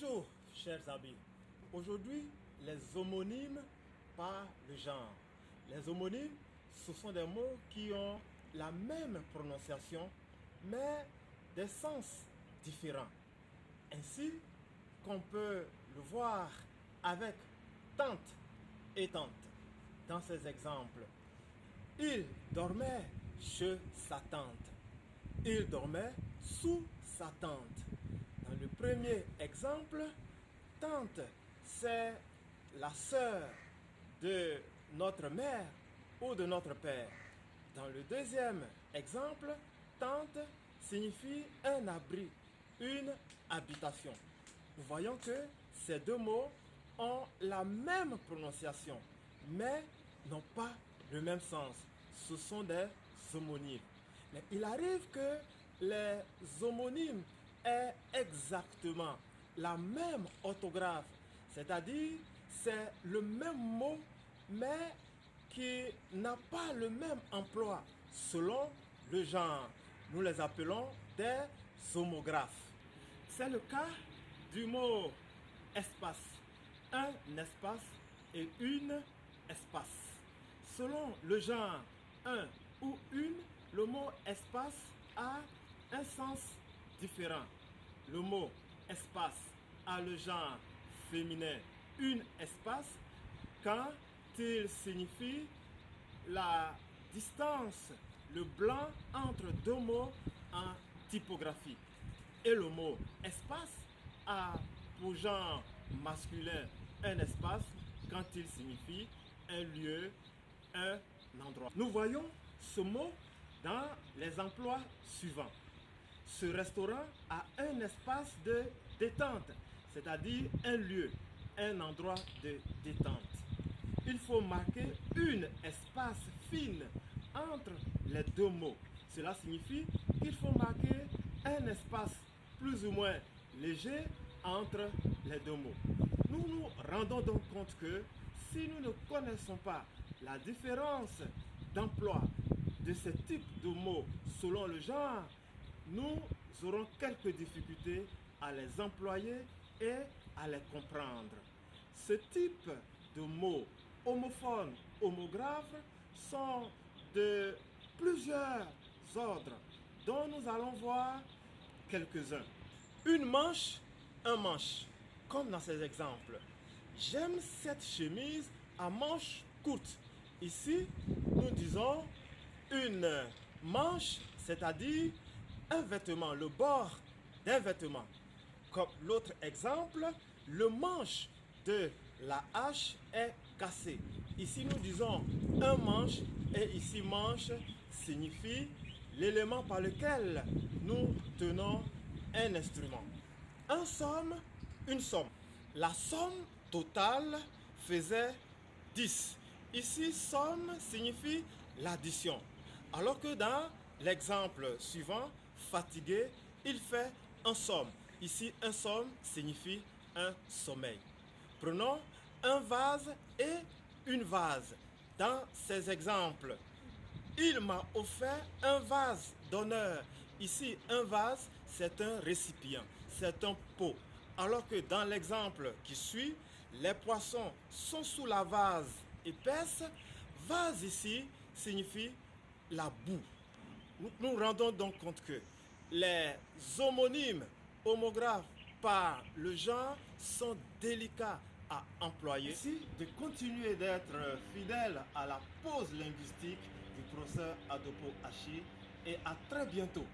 Bonjour, chers amis. Aujourd'hui, les homonymes par le genre. Les homonymes, ce sont des mots qui ont la même prononciation, mais des sens différents. Ainsi qu'on peut le voir avec tante et tante dans ces exemples. Il dormait chez sa tante. Il dormait sous sa tante. Dans le premier exemple, tante, c'est la sœur de notre mère ou de notre père. Dans le deuxième exemple, tente signifie un abri, une habitation. Nous voyons que ces deux mots ont la même prononciation, mais n'ont pas le même sens. Ce sont des homonymes. Mais il arrive que les homonymes aient exactement la même orthographe, c'est-à-dire c'est le même mot, mais qui n'a pas le même emploi selon le genre. Nous les appelons des homographes. C'est le cas du mot espace. Un espace et une espace. Selon le genre un ou une, le mot espace a un sens différent. Le mot espace a le genre féminin une espace quand il signifie la distance, le blanc entre deux mots en typographie. Et le mot espace a pour genre masculin un espace quand il signifie un lieu, un endroit. Nous voyons ce mot dans les emplois suivants. Ce restaurant a un espace de détente, c'est-à-dire un lieu, un endroit de détente. Il faut marquer une espace fine entre les deux mots. Cela signifie qu'il faut marquer un espace plus ou moins léger entre les deux mots. Nous nous rendons donc compte que si nous ne connaissons pas la différence d'emploi de ce type de mots selon le genre, nous aurons quelques difficultés à les employer et à les comprendre. Ce type de mots homophones, homographes sont de plusieurs ordres dont nous allons voir quelques-uns. Une manche, un manche, comme dans ces exemples. J'aime cette chemise à manches courtes. Ici, nous disons une manche, c'est-à-dire un vêtement, le bord d'un vêtement. Comme l'autre exemple, le manche de la hache est cassé. Ici, nous disons un manche et ici manche signifie l'élément par lequel nous tenons un instrument. Un somme, une somme. La somme totale faisait 10. Ici, somme signifie l'addition. Alors que dans l'exemple suivant, fatigué, il fait un somme. Ici, un somme signifie un sommeil. Prenons un vase et une vase. Dans ces exemples, il m'a offert un vase d'honneur. Ici, un vase, c'est un récipient, c'est un pot. Alors que dans l'exemple qui suit, les poissons sont sous la vase épaisse. Vase ici signifie la boue. Nous rendons donc compte que les homonymes, homographes par le genre sont délicats à employer. Merci de continuer d'être fidèle à la pause linguistique du professeur Adopo Hachi et à très bientôt.